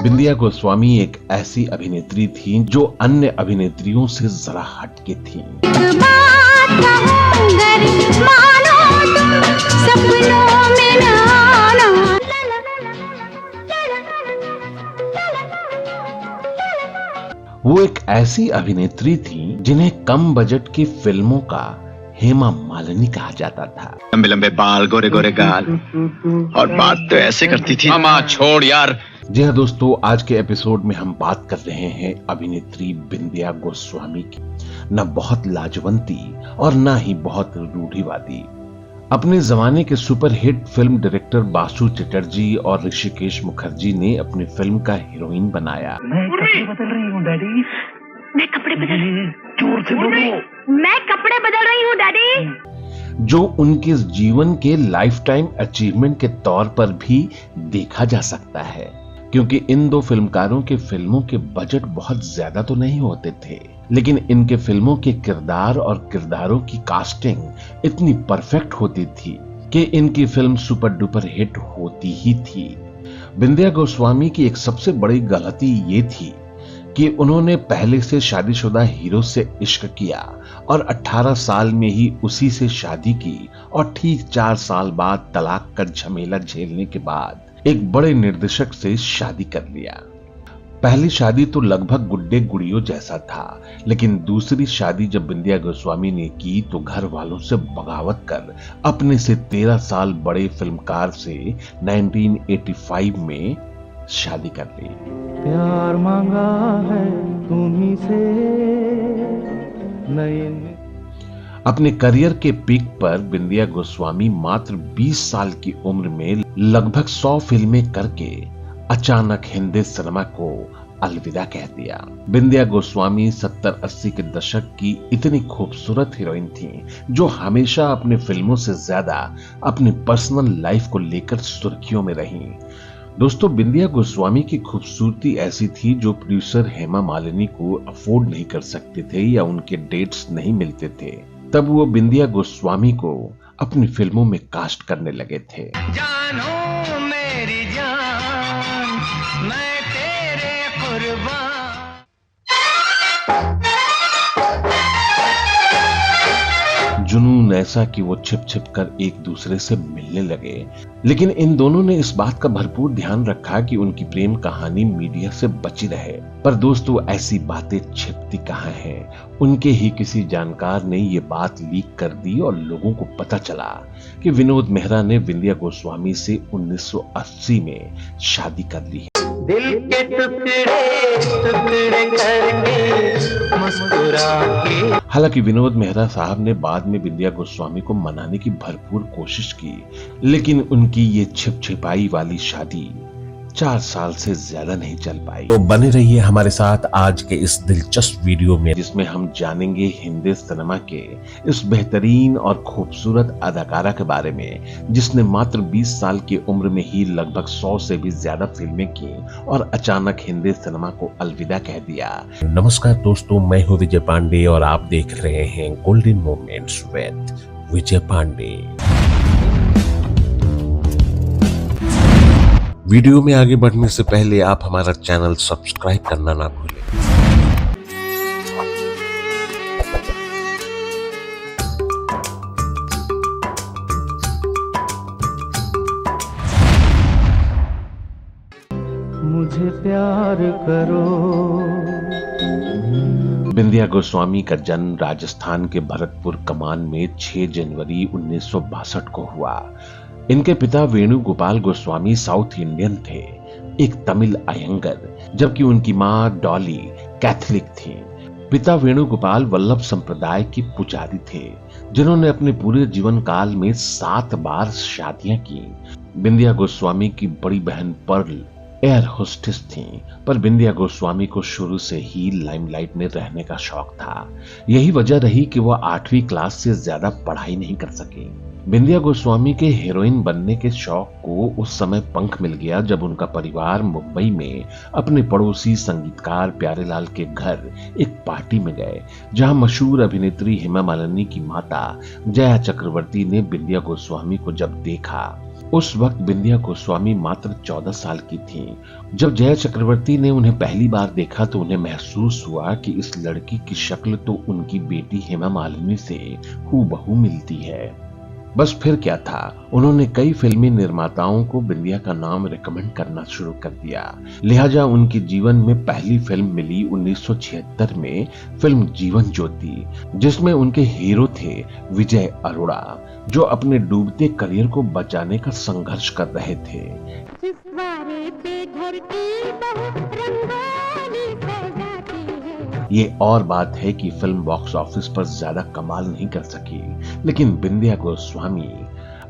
बिंदिया गोस्वामी एक ऐसी अभिनेत्री थी जो अन्य अभिनेत्रियों से जरा हटके थी। वो एक ऐसी अभिनेत्री थी जिन्हें कम बजट की फिल्मों का हेमा मालिनी कहा जाता था। लंबे लंबे बाल, गोरे गोरे गाल, और बात तो ऐसे करती थी। मामा छोड़ यार। जी हाँ दोस्तों, आज के एपिसोड में हम बात कर रहे हैं अभिनेत्री बिंदिया गोस्वामी की। न बहुत लाजवंती और न ही बहुत रूढ़िवादी। अपने जमाने के superhit film director Basu Chatterjee और ऋषिकेश मुखर्जी ने अपनी फिल्म का हीरोइन बनाया। मैं कपड़े बदल रही हूँ डैडी। मैं कपड़े बदल रही हूँ। जोर से बोलो। मैं कपड़े बदल रही हूँ डैडी। जो उनके जीवन के लाइफ टाइम अचीवमेंट के तौर पर भी देखा जा सकता है, क्योंकि इन दो फिल्मकारों के फिल्मों के बजट बहुत ज्यादा तो नहीं होते थे, लेकिन इनके फिल्मों के किरदार और किरदारों की कास्टिंग इतनी परफेक्ट होती थी कि इनकी फिल्म सुपर डुपर हिट होती ही थी। बिंदिया गोस्वामी की एक सबसे बड़ी गलती ये थी कि उन्होंने पहले से शादीशुदा हीरो से इश्क किया और 18 साल में ही उसी से शादी की और ठीक 4 साल बाद तलाक का झमेला झेलने के बाद एक बड़े निर्देशक से शादी कर लिया। पहली शादी तो लगभग गुड्डे गुड़ियों जैसा था, लेकिन दूसरी शादी जब बिंदिया गोस्वामी ने की तो घर वालों से बगावत कर अपने से 13 साल बड़े फिल्मकार से 1985 में शादी कर ली। प्यार मांगा है तुम्हीं से नए। अपने करियर के पीक पर बिंदिया गोस्वामी मात्र 20 साल की उम्र में लगभग 100 फिल्में करके अचानक हिंदी सिनेमा को अलविदा कह दिया। बिंदिया गोस्वामी 70-80 के दशक की इतनी खूबसूरत हीरोइन थी जो हमेशा अपने फिल्मों से ज्यादा अपनी पर्सनल लाइफ को लेकर सुर्खियों में रही। दोस्तों, बिंदिया गोस्वामी की खूबसूरती ऐसी थी जो प्रोड्यूसर हेमा मालिनी को अफोर्ड नहीं कर सकते थे या उनके डेट्स नहीं मिलते थे। तब वो बिंदिया गोस्वामी को अपनी फिल्मों में कास्ट करने लगे थे। जानो मेरी जान, मैं तेरे कुर्बान। जुनून ऐसा कि वो छिप छिप कर एक दूसरे से मिलने लगे, लेकिन इन दोनों ने इस बात का भरपूर ध्यान रखा कि उनकी प्रेम कहानी मीडिया से बची रहे। पर दोस्तों, ऐसी बातें छिपती कहाँ हैं? उनके ही किसी जानकार ने ये बात लीक कर दी और लोगों को पता चला कि विनोद मेहरा ने बिंदिया गोस्वामी से 1980 में शादी कर ली। दिल के टुकड़े टुकड़े करके मुस्कुरा के। हालांकि विनोद मेहरा साहब ने बाद में बिंदिया गोस्वामी को मनाने की भरपूर कोशिश की, लेकिन उनकी ये छिप छिपाई वाली शादी 4 साल से ज्यादा नहीं चल पाई। तो बने रहिए हमारे साथ आज के इस दिलचस्प वीडियो में, जिसमें हम जानेंगे हिंदी सिनेमा के इस बेहतरीन और खूबसूरत अदाकारा के बारे में, जिसने मात्र 20 साल की उम्र में ही लगभग 100 से भी ज्यादा फिल्में की और अचानक हिंदी सिनेमा को अलविदा कह दिया। नमस्कार दोस्तों, मैं हूँ विजय पांडे और आप देख रहे हैं golden moments with Vijay Pandey. Video में आगे बढ़ने से पहले आप हमारा चैनल सब्सक्राइब करना ना भूलें। मुझे प्यार करो। बिंदिया गोस्वामी का जन्म राजस्थान के भरतपुर कमान में 6 जनवरी 1962 को हुआ। इनके पिता वेणुगोपाल गोस्वामी साउथ इंडियन थे, एक तमिल अयंगर, जबकि उनकी मां डॉली कैथोलिक थी। पिता वेणुगोपाल वल्लभ संप्रदाय की पुजारी थे, जिन्होंने अपने पूरे जीवन काल में 7 बार शादियां की। बिंदिया गोस्वामी की बड़ी बहन पर्ल एयर होस्टेस थी, पर बिंदिया गोस्वामी को शुरू से ही लाइमलाइट में रहने का शौक था। यही वजह रही कि वह 8वीं क्लास से ज्यादा पढ़ाई नहीं कर सकी। बिंदिया गोस्वामी के हीरोइन बनने के शौक को उस समय पंख मिल गया जब उनका परिवार मुंबई में अपने पड़ोसी संगीतकार प्यारेलाल के घर एक पार्टी में गए, जहां मशहूर अभिनेत्री हेमा मालिनी की माता जया चक्रवर्ती ने बिंदिया गोस्वामी को जब देखा उस वक्त बिंदिया गोस्वामी मात्र 14 साल की थीं। जब जया चक्रवर्ती ने उन्हें पहली बार देखा तो उन्हें महसूस हुआ कि इस लड़की की शक्ल तो उनकी बेटी हेमा मालिनी से हूबहू मिलती है। बस फिर क्या था, उन्होंने कई फिल्मी निर्माताओं को बिंदिया का नाम रिकमेंड करना शुरू कर दिया। लिहाजा उनके जीवन में पहली फिल्म मिली 1976 में फिल्म जीवन ज्योति, जिसमें उनके हीरो थे विजय अरोड़ा, जो अपने डूबते करियर को बचाने का संघर्ष कर रहे थे। ये और बात है कि फिल्म बॉक्स ऑफिस पर ज्यादा कमाल नहीं कर सकी, लेकिन बिंदिया गोस्वामी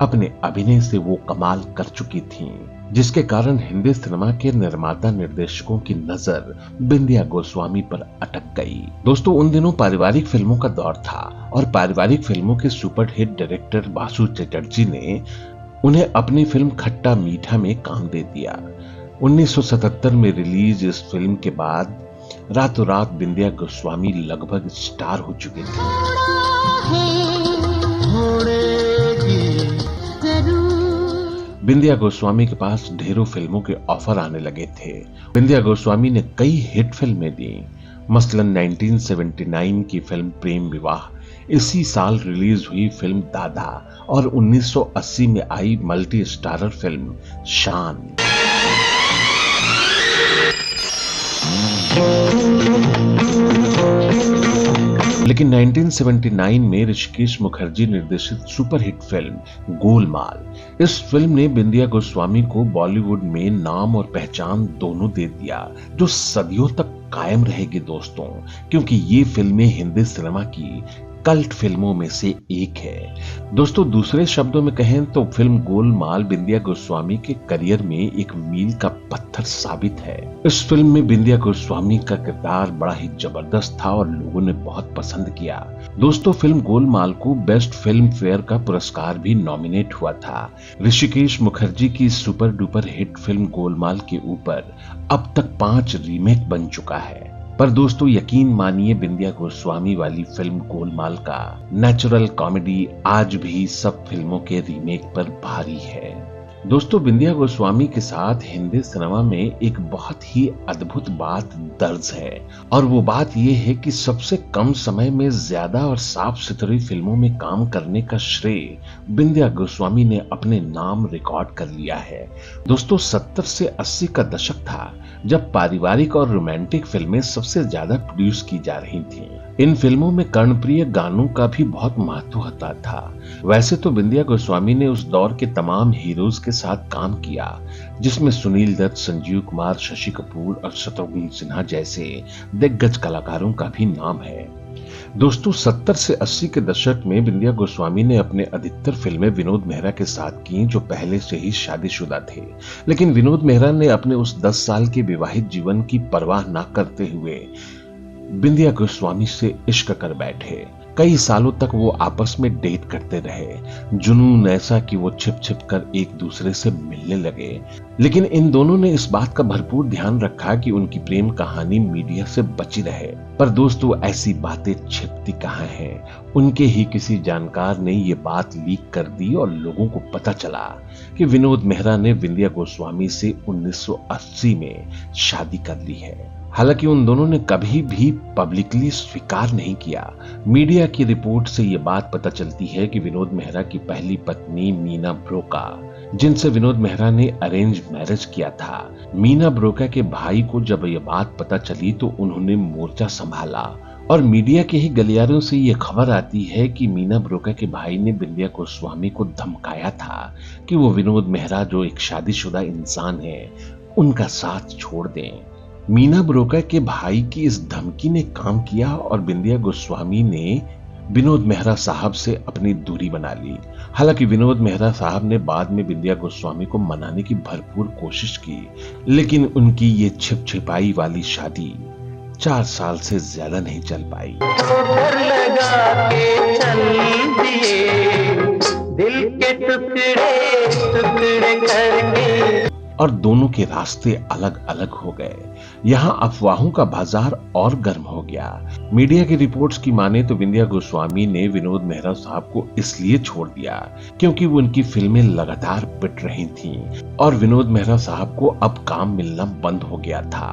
अपने अभिनय से वो कमाल कर चुकी थीं, जिसके कारण हिंदी सिनेमा के निर्माता निर्देशकों की नजर बिंदिया गोस्वामी पर अटक गई। दोस्तों, उन दिनों पारिवारिक फिल्मों का दौर था और पारिवारिक फिल्मों के सुपरहिट डायरेक्टर बासु चटर्जी ने उन्हें अपनी फिल्म खट्टा मीठा में काम दे दिया। 1977 में रिलीज इस फिल्म के बाद रातों रात बिंदिया गोस्वामी लगभग स्टार हो चुके थे। बिंदिया गोस्वामी के पास ढेरों फिल्मों के ऑफर आने लगे थे। बिंदिया गोस्वामी ने कई हिट फिल्में दी, मसलन 1979 की फिल्म प्रेम विवाह, इसी साल रिलीज हुई फिल्म दादा और 1980 में आई मल्टी स्टारर फिल्म शान। लेकिन 1979 में ऋषिकेश मुखर्जी निर्देशित सुपरहिट फिल्म गोलमाल, इस फिल्म ने बिंदिया गोस्वामी को बॉलीवुड में नाम और पहचान दोनों दे दिया, जो सदियों तक कायम रहेगी दोस्तों, क्योंकि ये फिल्में हिंदी सिनेमा की कल्ट फिल्मों में से एक है। दोस्तों, दूसरे शब्दों में कहें तो फिल्म गोलमाल बिंदिया गोस्वामी के करियर में एक मील का पत्थर साबित है। इस फिल्म में बिंदिया गोस्वामी का किरदार बड़ा ही जबरदस्त था और लोगों ने बहुत पसंद किया। दोस्तों, फिल्म गोलमाल को बेस्ट फिल्म फेयर का पुरस्कार भी नॉमिनेट हुआ था। ऋषिकेश मुखर्जी की super duper hit film Golmaal के ऊपर अब तक 5 रीमेक बन चुका है। पर दोस्तों, यकीन मानिए, बिंदिया गोस्वामी वाली फिल्म गोलमाल का नेचुरल कॉमेडी आज भी सब फिल्मों के रीमेक पर भारी है। दोस्तों, बिंदिया गोस्वामी के साथ हिंदी सिनेमा में एक बहुत ही अद्भुत बात दर्ज है, और वो बात ये है कि सबसे कम समय में ज्यादा और साफ सुथरी फिल्मों में काम करने का श्रेय बिंदिया गोस्वामी ने अपने नाम रिकॉर्ड कर लिया है। दोस्तों, 70 से 80 का दशक था जब पारिवारिक और रोमांटिक फिल्में सबसे ज्यादा प्रोड्यूस की जा रही थीं। इन फिल्मों में कर्णप्रिय गानों का भी बहुत महत्व होता था। वैसे तो बिंदिया गोस्वामी ने उस दौर के तमाम हीरोज के साथ काम किया, जिसमें सुनील दत्त, संजीव कुमार, शशि कपूर और शत्रुघ्न सिन्हा जैसे दिग्गज कलाकारों का भी नाम है। दोस्तों, 70 से 80 के दशक में बिंदिया गोस्वामी ने अपने अधिकतर फिल्में विनोद मेहरा के साथ की, जो पहले से ही शादीशुदा थे। लेकिन विनोद मेहरा ने अपने उस 10 साल के विवाहित जीवन की परवाह न करते हुए बिंदिया गोस्वामी से इश्क कर बैठे। कई सालों तक वो आपस में डेट करते रहे, जुनून ऐसा कि वो छिप छिप कर एक दूसरे से मिलने लगे। लेकिन इन दोनों ने इस बात का भरपूर ध्यान रखा कि उनकी प्रेम कहानी मीडिया से बची रहे। पर दोस्तों, ऐसी बातें छिपती कहाँ हैं? उनके ही किसी जानकार ने ये बात लीक कर दी और लोगों को पता चला कि विनोद मेहरा ने बिंदिया गोस्वामी से 1980 में शादी कर ली है। हालांकि उन दोनों ने कभी भी पब्लिकली स्वीकार नहीं किया। मीडिया की रिपोर्ट से यह बात पता चलती है कि विनोद मेहरा की पहली पत्नी मीना ब्रोका, जिनसे विनोद मेहरा ने अरेंज मैरिज किया था, मीना ब्रोका के भाई को जब यह बात पता चली तो उन्होंने मोर्चा संभाला और मीडिया के ही गलियारों से यह खबर आती है कि मीना ब्रोका के भाई ने बिंदिया गोस्वामी को धमकाया था कि वो विनोद मेहरा, जो एक शादीशुदा इंसान है, उनका साथ छोड़ दें। मीना ब्रोका के भाई की इस धमकी ने काम किया और बिंदिया गोस्वामी ने विनोद मेहरा साहब से अपनी दूरी बना ली। हालांकि विनोद मेहरा साहब ने बाद में बिंदिया गोस्वामी को मनाने की भरपूर कोशिश की, लेकिन उनकी ये छिप छिपाई वाली शादी 4 साल से ज्यादा नहीं चल पाई। और दोनों के रास्ते अलग अलग हो गए। यहाँ अफवाहों का बाजार और गर्म हो गया। मीडिया की रिपोर्ट्स की माने तो विंध्या गोस्वामी ने विनोद मेहरा साहब को इसलिए छोड़ दिया क्योंकि वो उनकी फिल्में लगातार पिट रही थीं और विनोद मेहरा साहब को अब काम मिलना बंद हो गया था।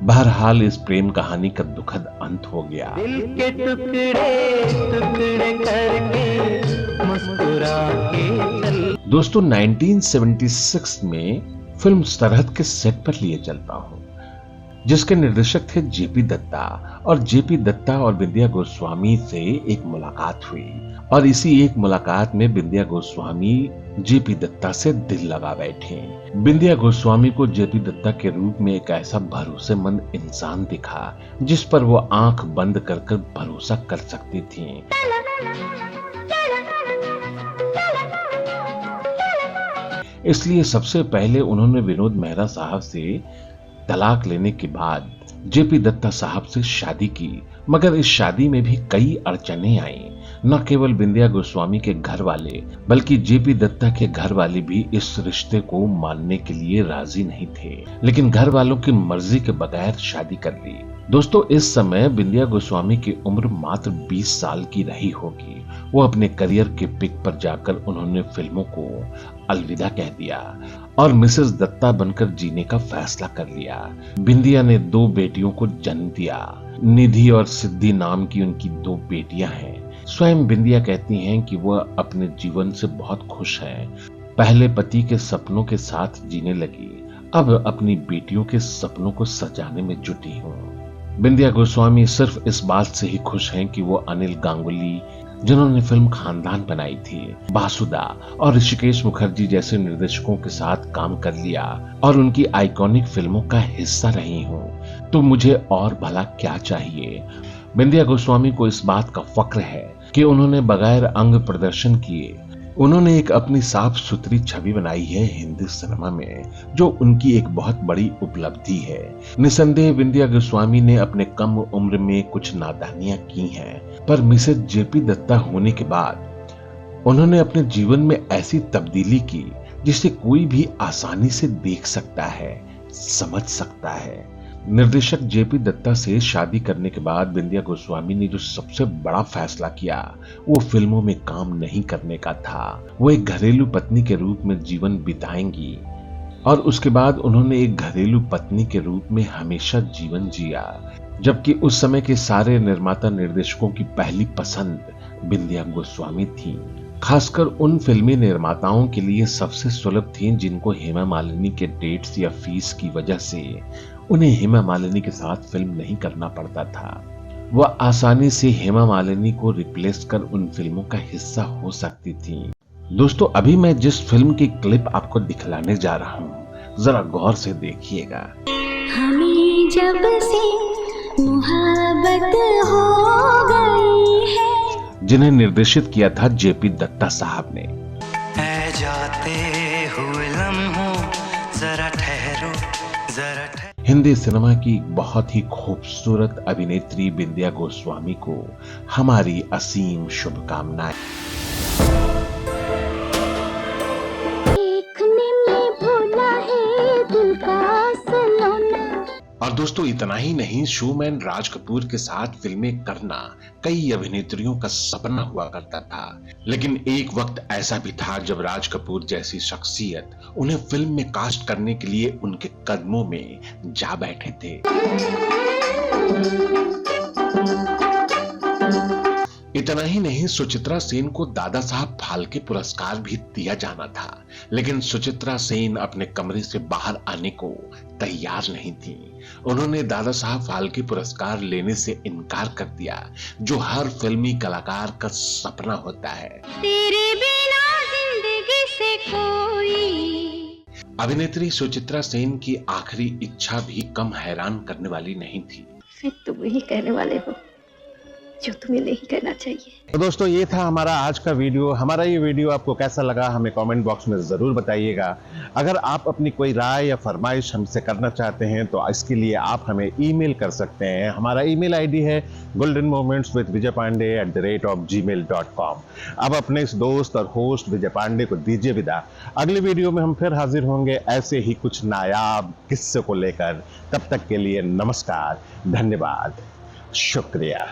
बहरहाल इस प्रेम कहानी का दुखद अंत हो गया। दिल के टुकड़े टुकड़े करके मुस्कुरा के चल। दोस्तों 1976 में फिल्म सरहद के सेट पर लिए चलता हूं, जिसके निर्देशक थे जेपी दत्ता, और जेपी दत्ता और विंध्या गोस्वामी से एक मुलाकात हुई और इसी एक मुलाकात में विंध्या गोस्वामी जेपी दत्ता से दिल लगा बैठे। विंध्या गोस्वामी को जेपी दत्ता के रूप में एक ऐसा भरोसेमंद इंसान दिखा जिस पर वो आंख बंद कर भरोसा कर सकती थी। इसलिए सबसे पहले उन्होंने विनोद मेहरा साहब से तलाक लेने के बाद जेपी दत्ता साहब से शादी की, मगर इस शादी में भी कई अड़चनें आईं। न केवल विंध्या गोस्वामी के घर वाले बल्कि जेपी दत्ता के घर वाले भी इस रिश्ते को मानने के लिए राजी नहीं थे, लेकिन घर वालों की मर्जी के बगैर शादी कर ली। दोस्तों इस समय विंध्या गोस्वामी की उम्र मात्र 20 साल की रही होगी। वो अपने करियर के पिक पर जाकर उन्होंने फिल्मों को अलविदा कह दिया और मिसेस दत्ता बनकर जीने का फैसला कर लिया। विंध्या ने 2 बेटियों को जन्म दिया। निधि और सिद्धि नाम की उनकी 2 बेटियां हैं। स्वयं विंध्या कहती हैं कि वह अपने जीवन से बहुत खुश हैं। पहले पति के सपनों के साथ जीने लगी, अब अपनी बेटियों के सपनों को सजाने में जुटी हूँ। विंध्या गोस्वामी सिर्फ इस बात से ही खुश हैं कि वो अनिल गांगुली, जिन्होंने फिल्म खानदान बनाई थी, बासुदा और ऋषिकेश मुखर्जी जैसे निर्देशकों के साथ काम कर लिया और उनकी आइकॉनिक फिल्मों का हिस्सा रही हूँ, तो मुझे और भला क्या चाहिए। विंध्या गोस्वामी को इस बात का फक्र है कि उन्होंने बगैर अंग प्रदर्शन किए उन्होंने एक अपनी साफ सुथरी छवि बनाई है हिंदी सिनेमा में, जो उनकी एक बहुत बड़ी उपलब्धि है। निसंदेह विंध्या गोस्वामी ने अपने कम उम्र में कुछ नादानियां की हैं, पर मिसेस जेपी दत्ता होने के बाद उन्होंने अपने जीवन में ऐसी तब्दीली की जिसे कोई भी आसानी से देख सकता है, समझ सकता है। निर्देशक जेपी दत्ता से शादी करने के बाद विंध्या गोस्वामी ने जो सबसे बड़ा फैसला किया वो फिल्मों में काम नहीं करने का था। वो एक घरेलू पत्नी के रूप में जीवन बिताएंगी और उसके बाद उन्होंने एक घरेलू पत्नी के रूप में हमेशा जीवन जिया, जबकि उस समय के सारे निर्माता निर्देशकों की पहली पसंद विंध्या गोस्वामी थी। खासकर उन फिल्मी निर्माताओं के लिए सबसे सुलभ थीं जिनको हेमा मालिनी के डेट्स या फीस की वजह से उन्हें हेमा मालिनी के साथ फिल्म नहीं करना पड़ता था। वह आसानी से हेमा मालिनी को रिप्लेस कर उन फिल्मों का हिस्सा हो सकती थी। दोस्तों अभी मैं जिस फिल्म की क्लिप आपको दिखलाने जा रहा हूँ, जरा गौर से देखिएगा। हमें जब से मोहब्बत हो गई है, जिन्हें निर्देशित किया था जेपी दत्ता साहब ने। जाते हुए लम्हों जरा ठहरो जरा ठहरो। हिंदी सिनेमा की बहुत ही खूबसूरत अभिनेत्री विंध्या गोस्वामी को हमारी असीम शुभकामनाएं। देखने में भोला है दिल का सलोना। और दोस्तों इतना ही नहीं, शोमैन राज कपूर के साथ फिल्में करना कई अभिनेत्रियों का सपना हुआ करता था, लेकिन एक वक्त ऐसा भी था जब राज कपूर जैसी शख्सियत उन्हें फिल्म में कास्ट करने के लिए उनके कदमों में जा बैठे थे। इतना ही नहीं, सुचित्रा सेन को दादा साहब फाल्के पुरस्कार भी दिया जाना था, लेकिन सुचित्रा सेन अपने कमरे से बाहर आने को तैयार नहीं थी। उन्होंने दादा साहब फाल्के पुरस्कार लेने से इनकार कर दिया, जो हर फिल्मी कलाकार का सपना होता है। तेरे बिना जिंदगी से कोई। अभिनेत्री सुचित्रा सेन की आखिरी इच्छा भी कम हैरान करने वाली नहीं थी। तुम ही कहने वाले हो जो तुम्हें नहीं करना चाहिए। तो दोस्तों ये था हमारा आज का वीडियो। हमारा ये वीडियो आपको कैसा लगा हमें कमेंट बॉक्स में ज़रूर बताइएगा। अगर आप अपनी कोई राय या फरमाइश हमसे करना चाहते हैं तो इसके लिए आप हमें ईमेल कर सकते हैं। हमारा ईमेल आईडी है goldenmomentswithvijaypande@gmail.com। अब अपने इस दोस्त और होस्ट विजय पांडे को दीजिए विदा। अगली वीडियो में हम फिर हाजिर होंगे ऐसे ही कुछ नायाब किस्से को लेकर। तब तक के लिए नमस्कार, धन्यवाद, शुक्रिया।